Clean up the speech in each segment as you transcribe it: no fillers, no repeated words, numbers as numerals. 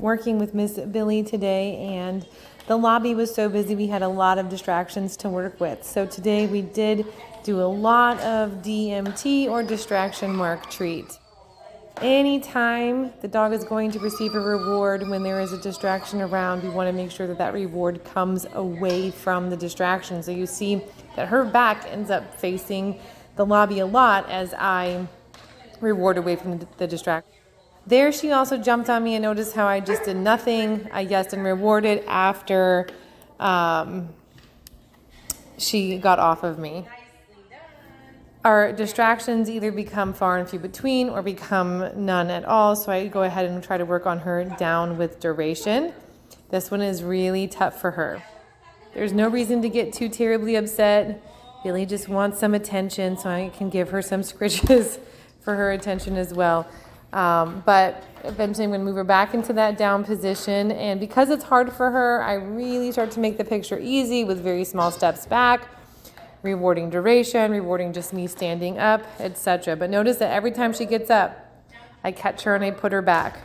working with Miss Billie today, and the lobby was so busy we had a lot of distractions to work with. So today we did do a lot of DMT or distraction mark treat. Anytime the dog is going to receive a reward when there is a distraction around, we want to make sure that that reward comes away from the distraction. So you see that her back ends up facing the lobby a lot as I reward away from the distraction. There she also jumped on me and noticed how I just did nothing. I yesed and rewarded after she got off of me. Our distractions either become far and few between or become none at all. So I go ahead and try to work on her down with duration. This one is really tough for her. There's no reason to get too terribly upset. Billie just wants some attention, so I can give her some scritches for her attention as well. But eventually I'm going to move her back into that down position. And because it's hard for her, I really start to make the picture easy with very small steps back, rewarding duration, rewarding just me standing up, etc. But notice that every time she gets up, I catch her and I put her back.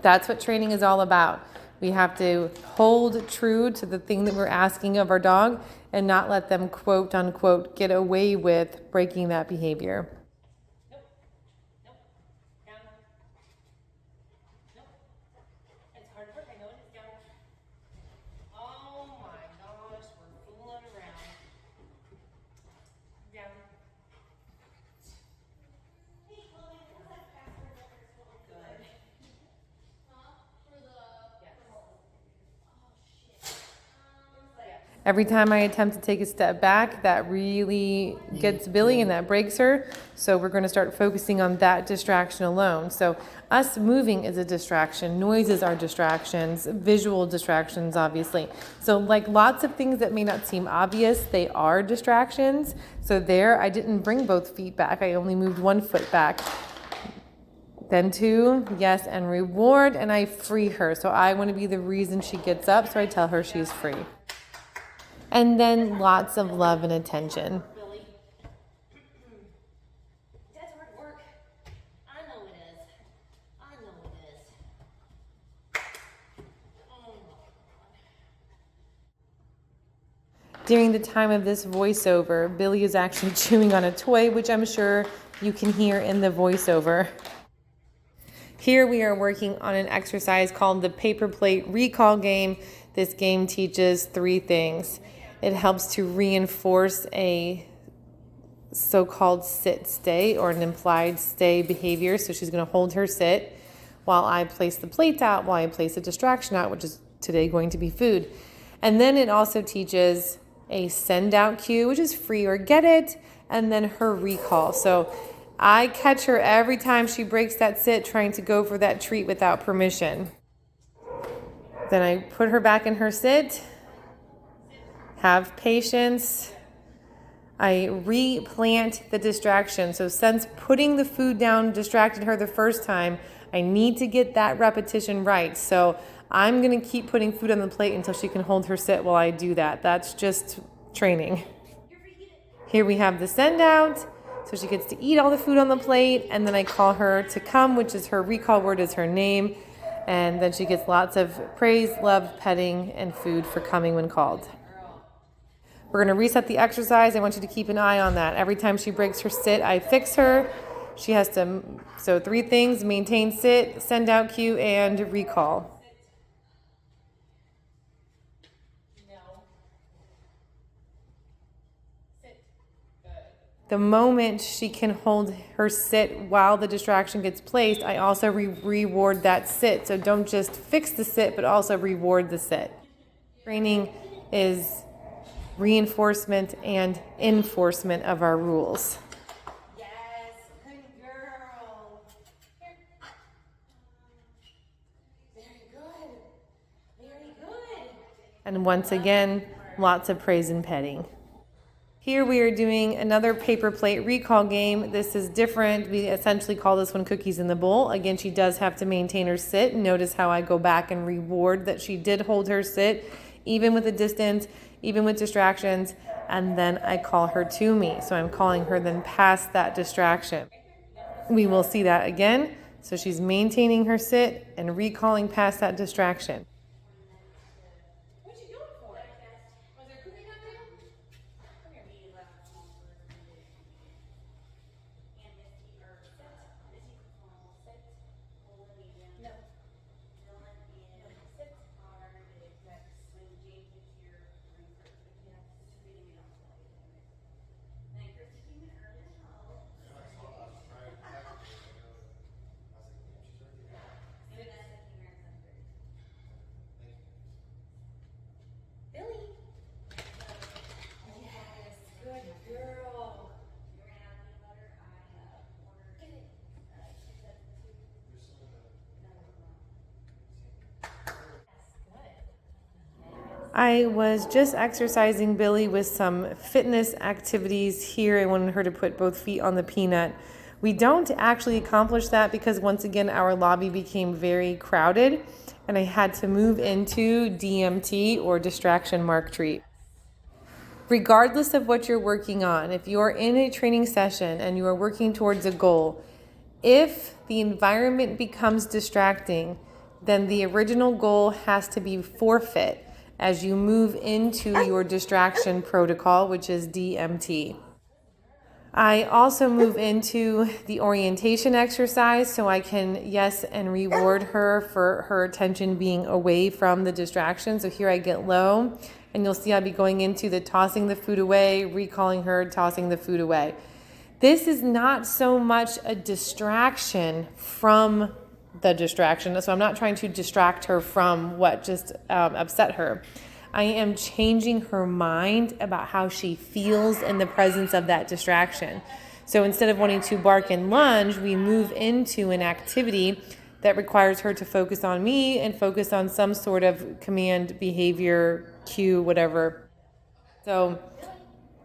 That's what training is all about. We have to hold true to the thing that we're asking of our dog and not let them, quote unquote, get away with breaking that behavior. Every time I attempt to take a step back, that really gets Billie and that breaks her. So we're going to start focusing on that distraction alone. So us moving is a distraction. Noises are distractions. Visual distractions, obviously. So like lots of things that may not seem obvious, they are distractions. So there, I didn't bring both feet back. I only moved one foot back. Then two, yes, and reward, and I free her. So I want to be the reason she gets up, so I tell her she's free. And then lots of love and attention. Billie. That's hard work. I know it is. I know it is. Oh my God. During the time of this voiceover, Billie is actually chewing on a toy, which I'm sure you can hear in the voiceover. Here we are working on an exercise called the paper plate recall game. This game teaches 3 things. It helps to reinforce a so-called sit-stay or an implied stay behavior. So she's going to hold her sit while I place the plate out, while I place a distraction out, which is today going to be food. And then it also teaches a send-out cue, which is free or get it, and then her recall. So I catch her every time she breaks that sit trying to go for that treat without permission. Then I put her back in her sit. Have patience. I replant the distraction. So since putting the food down distracted her the first time, I need to get that repetition right. So I'm going to keep putting food on the plate until she can hold her sit while I do that. That's just training. Here we have the send out. So she gets to eat all the food on the plate, and then I call her to come, which is her recall word is her name. And then she gets lots of praise, love, petting, and food for coming when called. We're going to reset the exercise. I want you to keep an eye on that. Every time she breaks her sit, I fix her. She has to, so 3 things: maintain sit, send out cue, and recall. No. Sit. Good. The moment she can hold her sit while the distraction gets placed, I also reward that sit. So don't just fix the sit, but also reward the sit. Training is reinforcement and enforcement of our rules. Yes, good girl. Here. Very good. Very good. And once again, lots of praise and petting. Here we are doing another paper plate recall game. This is different. We essentially call this one cookies in the bowl. Again, she does have to maintain her sit. Notice how I go back and reward that she did hold her sit, even with a distance, even with distractions, and then I call her to me. So I'm calling her then past that distraction. We will see that again. So she's maintaining her sit and recalling past that distraction. What you doing for it? Was there cooking up there? Come here. No. Billie. Yes, good girl. Get it. I was just exercising Billie with some fitness activities here. I wanted her to put both feet on the peanut. We don't actually accomplish that because once again our lobby became very crowded and I had to move into DMT, or distraction mark treat. Regardless of what you're working on, if you're in a training session and you are working towards a goal, if the environment becomes distracting, then the original goal has to be forfeit as you move into your distraction protocol, which is DMT. I also move into the orientation exercise so I can, yes, and reward her for her attention being away from the distraction. So here I get low, and you'll see I'll be going into the tossing the food away, recalling her, tossing the food away. This is not so much a distraction from the distraction. So I'm not trying to distract her from what just upset her. I am changing her mind about how she feels in the presence of that distraction. So instead of wanting to bark and lunge, we move into an activity that requires her to focus on me and focus on some sort of command, behavior, cue, whatever. So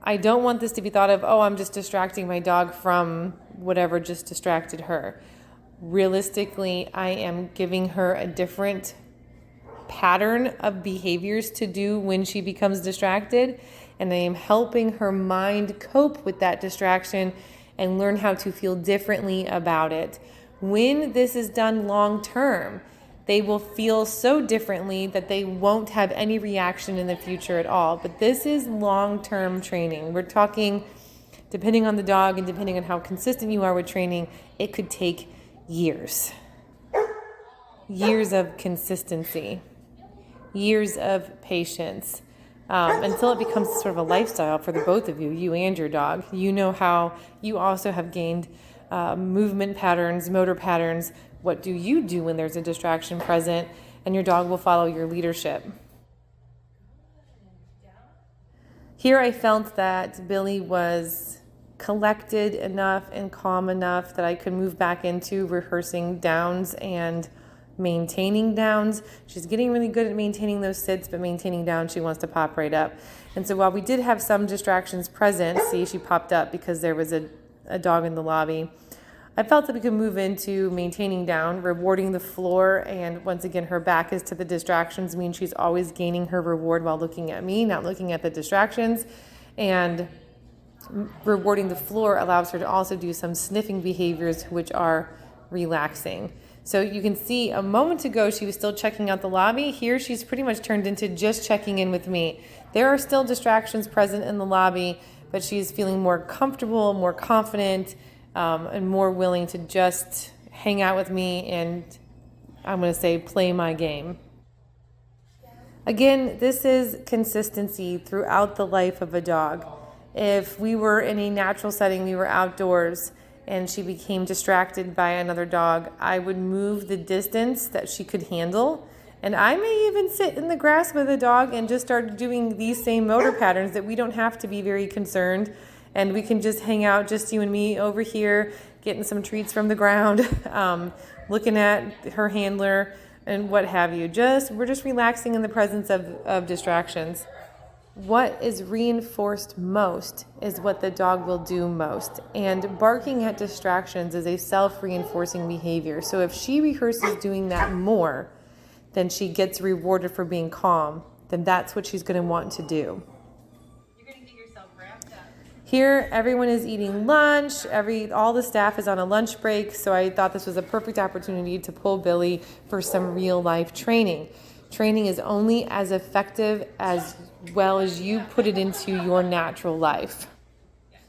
I don't want this to be thought of, oh, I'm just distracting my dog from whatever just distracted her. Realistically, I am giving her a different pattern of behaviors to do when she becomes distracted, and I am helping her mind cope with that distraction and learn how to feel differently about it. When this is done long term, they will feel so differently that they won't have any reaction in the future at all. But this is long-term training. We're talking, depending on the dog and depending on how consistent you are with training, it could take years. Years of consistency. Years of patience. Until it becomes sort of a lifestyle for the both of you, you and your dog. You know how you also have gained movement patterns, motor patterns. What do you do when there's a distraction present? And your dog will follow your leadership. Here I felt that Billie was collected enough and calm enough that I could move back into rehearsing downs and maintaining downs. She's getting really good at maintaining those sits, but maintaining downs, she wants to pop right up. And so while we did have some distractions present, see, she popped up because there was a dog in the lobby. I felt that we could move into maintaining down, rewarding the floor, and once again, her back is to the distractions, means she's always gaining her reward while looking at me, not looking at the distractions. And rewarding the floor allows her to also do some sniffing behaviors, which are relaxing. So you can see a moment ago, she was still checking out the lobby. Here, she's pretty much turned into just checking in with me. There are still distractions present in the lobby, but she's feeling more comfortable, more confident, and more willing to just hang out with me and, I'm going to say, play my game. Again, this is consistency throughout the life of a dog. If we were in a natural setting, we were outdoors, and she became distracted by another dog, I would move the distance that she could handle. And I may even sit in the grass with a dog and just start doing these same motor patterns that we don't have to be very concerned. And we can just hang out, just you and me over here, getting some treats from the ground, looking at her handler and what have you. We're just relaxing in the presence of distractions. What is reinforced most is what the dog will do most. And barking at distractions is a self-reinforcing behavior. So if she rehearses doing that more, then she gets rewarded for being calm, then that's what she's going to want to do. You're going to get yourself wrapped up. Here, everyone is eating lunch. All the staff is on a lunch break, so I thought this was a perfect opportunity to pull Billie for some real life training. Training is only as effective as well as you put it into your natural life.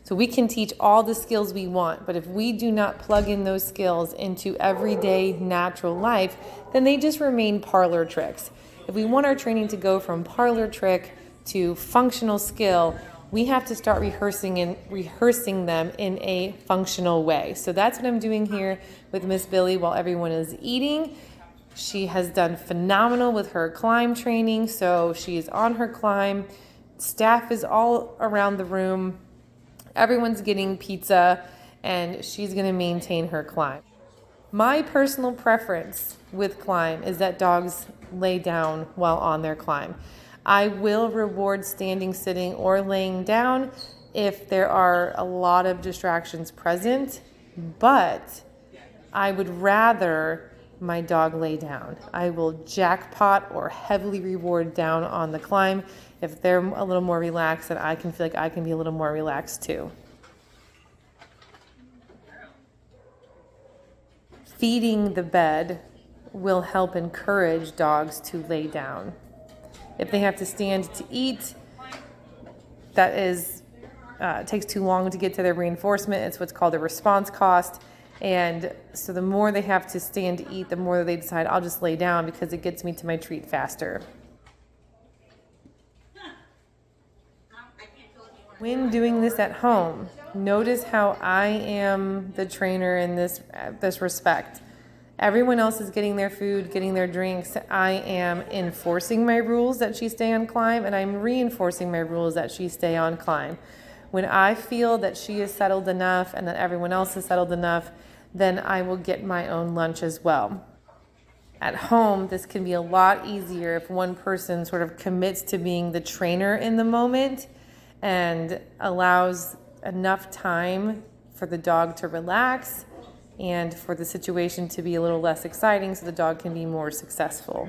So we can teach all the skills we want, but if we do not plug in those skills into everyday natural life, then they just remain parlor tricks. If we want our training to go from parlor trick to functional skill, we have to start rehearsing them in a functional way. So that's what I'm doing here with Miss Billie while everyone is eating. She has done phenomenal with her climb training, so she's on her climb. Staff is all around the room. Everyone's getting pizza, and she's going to maintain her climb. My personal preference with climb is that dogs lay down while on their climb. I will reward standing, sitting, or laying down if there are a lot of distractions present, but I would rather my dog lay down. I will jackpot or heavily reward down on the climb. If they're a little more relaxed, then I can feel like I can be a little more relaxed too. Feeding the bed will help encourage dogs to lay down. If they have to stand to eat, that is takes too long to get to their reinforcement. It's what's called a response cost. And so the more they have to stand to eat, the more they decide, I'll just lay down because it gets me to my treat faster. When doing this at home, notice how I am the trainer in this respect. Everyone else is getting their food, getting their drinks. I am enforcing my rules that she stay on climb, and I'm reinforcing my rules that she stay on climb. When I feel that she is settled enough and that everyone else is settled enough, then I will get my own lunch as well. At home, this can be a lot easier if one person sort of commits to being the trainer in the moment and allows enough time for the dog to relax and for the situation to be a little less exciting so the dog can be more successful.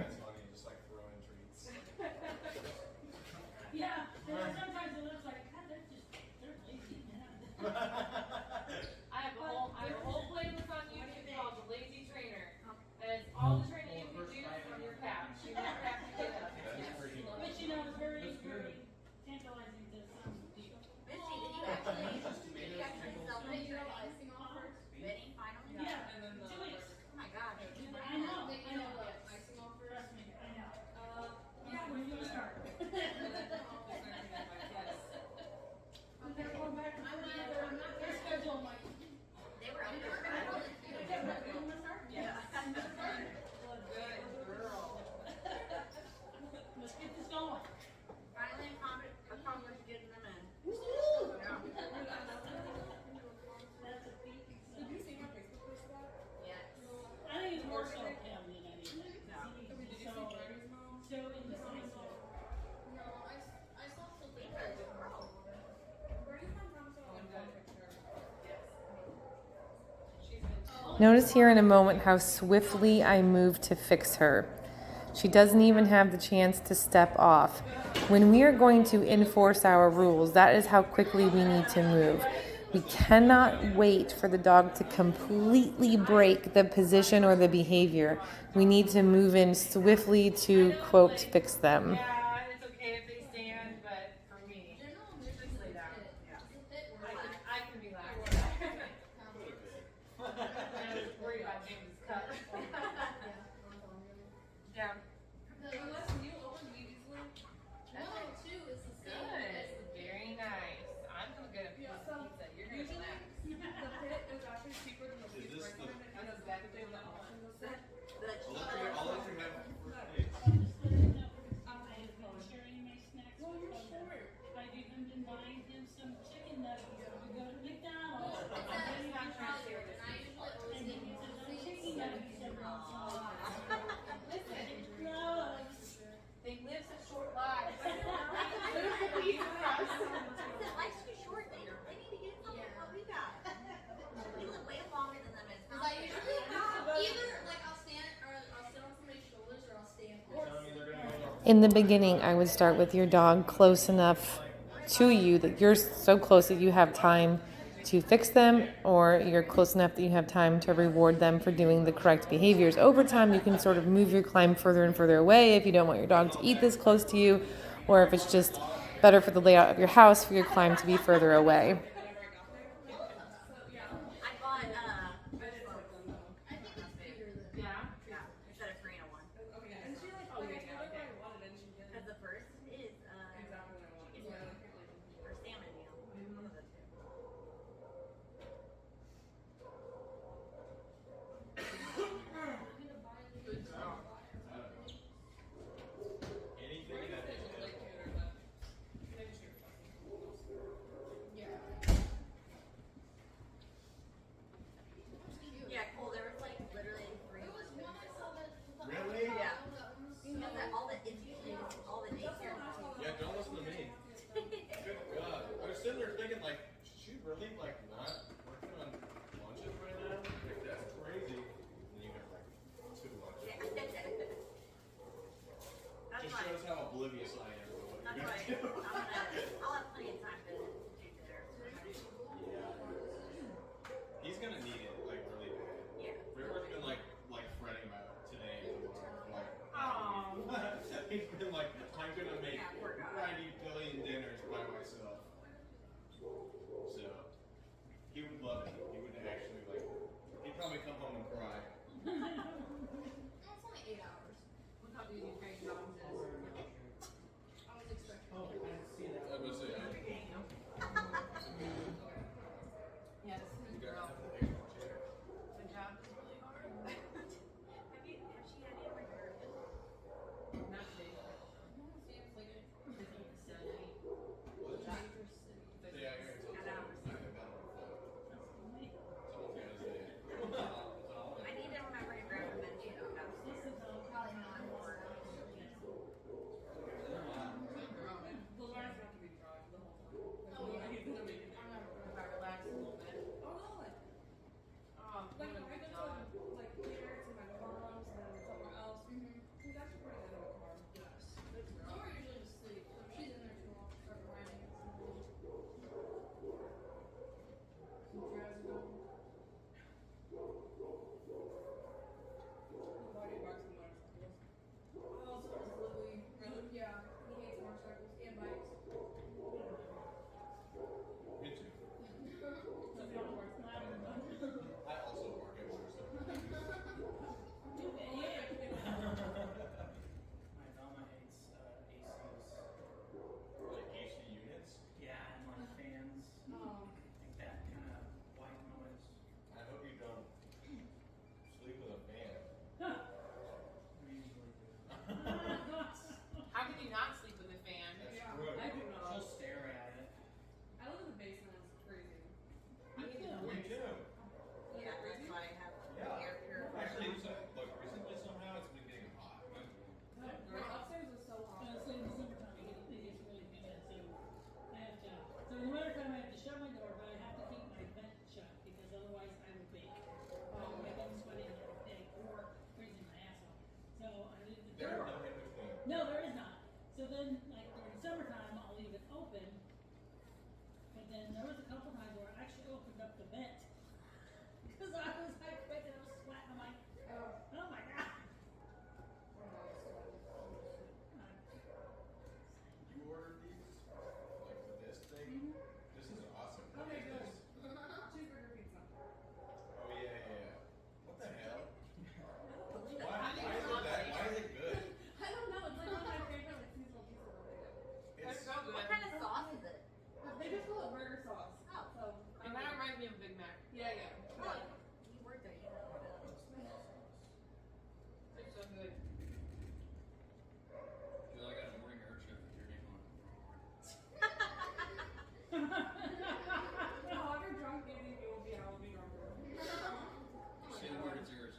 Yeah, sometimes it looks like, God, they're lazy. I have a whole playlist on YouTube called The Lazy Trainer. And it's all the training you can do from your couch. You don't have to get up. Which, is very, very tantalizing to some people. Missy, did you actually celebrate your icing offer? Wedding finally? Yeah, 2 weeks. Oh my god. I know. Icing offer? Trust me, I know. Yeah, when you start. They're going back and forth. Their schedule might. They were up there. Yeah. Let's get this going. Finally accomplished getting them in. That's a peak. Did you see my Facebook post about it? Yes. I think it's more so him than anything. Did you see Johnny's mom? So indecisive. No, I saw something. Where do you find Tom's Notice here in a moment how swiftly I move to fix her. She doesn't even have the chance to step off. When we are going to enforce our rules, that is how quickly we need to move. We cannot wait for the dog to completely break the position or the behavior. We need to move in swiftly to, quote, fix them. Yeah, it's okay if they stand, but for me, just lay down. I can relax. I was worried about James's cut. Down. Good. Very nice. I'm gonna get a piece of pizza. You're gonna relax. The pit is actually cheaper than the pizza recommended. I know exactly what the option was The I'll let you have it for I don't share any of my snacks. Well, you're with him. short. I've even been buying him some chicken nuggets. We go to McDonald's. I'm not trying to share this. And he gets his own chicken nuggets every once in a while. Gross. They live such short lives. Life's too short. They need to get something what we got. We live way longer than them. It's not I usually either I'll stand on somebody's shoulders or I'll stay in place. In the beginning, I would start with your dog close enough to you that you're so close that you have time to fix them, or you're close enough that you have time to reward them for doing the correct behaviors. Over time, you can sort of move your climb further and further away if you don't want your dog to eat this close to you, or if it's just better for the layout of your house for your climb to be further away. I bought I think it's bigger than. Yeah. yeah, instead of Purina one. Okay, and she like, I told her what I wanted, and she did Because the first is exactly what I wanted. chicken So I meal like, or salmon meal. One of the two. Anything that is Yeah, Cole, there was like literally 3 It was one I saw that. Really? Yeah. Yeah. Because all the it's usually all the daycare. Yeah, don't listen to me. Good God. I was sitting there thinking, like, should she really, like, not working on lunches right now? Like, that's crazy. And you have, like, 2 lunches. That's Just why. shows how oblivious I am to what That's you're why gonna do. I'll have plenty of time to do dinner. He's gonna need it, like, really bad. Yeah. River's been, like fretting about today and tomorrow for, like, Aw. he's been like, I'm gonna make Yeah, poor guy. 90 billion dinners by myself. So, he would love it. He would actually, like, he'd probably come home and cry. It's only 8 hours. look how easy paying jobs is. I was expecting. Oh, I didn't see that. I was say, Yes. you gotta have the extra chair. The job is really hard. Have she had any of my hair? Not today. Seems like it. What? They- Yeah, I hear it's I know. Someone's gotta say it. I need to remember to grab a mention downstairs. Probably not. Those aren't have to be tried the whole time. Oh, yeah. He's gonna make it. If I relax a little bit. Oh, no, like What I a go good to job. like here to my mom's and then somewhere else. He's actually pretty good at the car. Yes. Laura usually just sleeps, so if she's in there too long, she'll start whining. Some tries to go. Why do you buy some motorcycles? Oh, so does Louis. Really? Yeah, he hates motorcycles and bikes. Me too. So he don't work. I also work at motorcycles. My Velma hates ACs. Like AC units. Yeah, and like fans. Oh. Like that kind of white noise. I hope you don't sleep with a fan. We usually do. How can you not sleep with a fan? That's Yeah, true. I do not. She'll stare at it. I live in the basement. It's crazy. Me too. Yeah, that's why I have Yeah. air purifier. Actually, so, look, recently somehow it's been getting hot. Girl, upstairs is so hot. So in the summertime, it gets really bad, so I have to, so in the wintertime, I have to shut my door, but I have to keep my vent shut, because otherwise I will bake. I've been sweating every day, or freezing my ass off. So I leave the There door. are no in between. No, there is not. So then, like during summertime, I'll leave it open, but then there was a couple times where I actually opened up the vent, because I was like, wait, I was sweating, I'm like, oh my god. You ordered these? Like for this thing? This is awesome. What Okay, is good. this? Cheeseburger pizza. Oh yeah. What the hell? Why, How do you why is it not that? like Why is it good? I don't know. It's like one of my favorite like seasonal pizzas that they do. That's It's so good. What kind of sauce is it? They just call it burger sauce. Oh. So It kind of reminds me of Big Mac. yeah. Oh, you worked there, you know. It's so good. feel like I got a morning urge shift with your name on. However drunk maybe you will be, I will be drunker. Say the word, it's yours.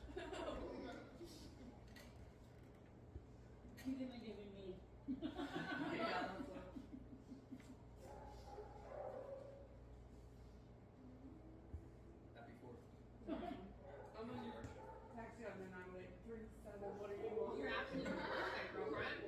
You didn't give me. Yeah, that's it. Happy 4th. I'm gonna text you and then I'm like 3-7. What are you on? You're absolutely perfect, girlfriend.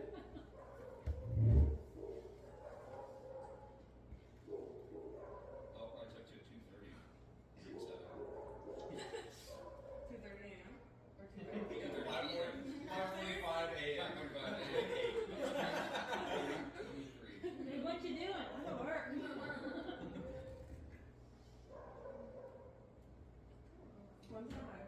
one's in Ohio.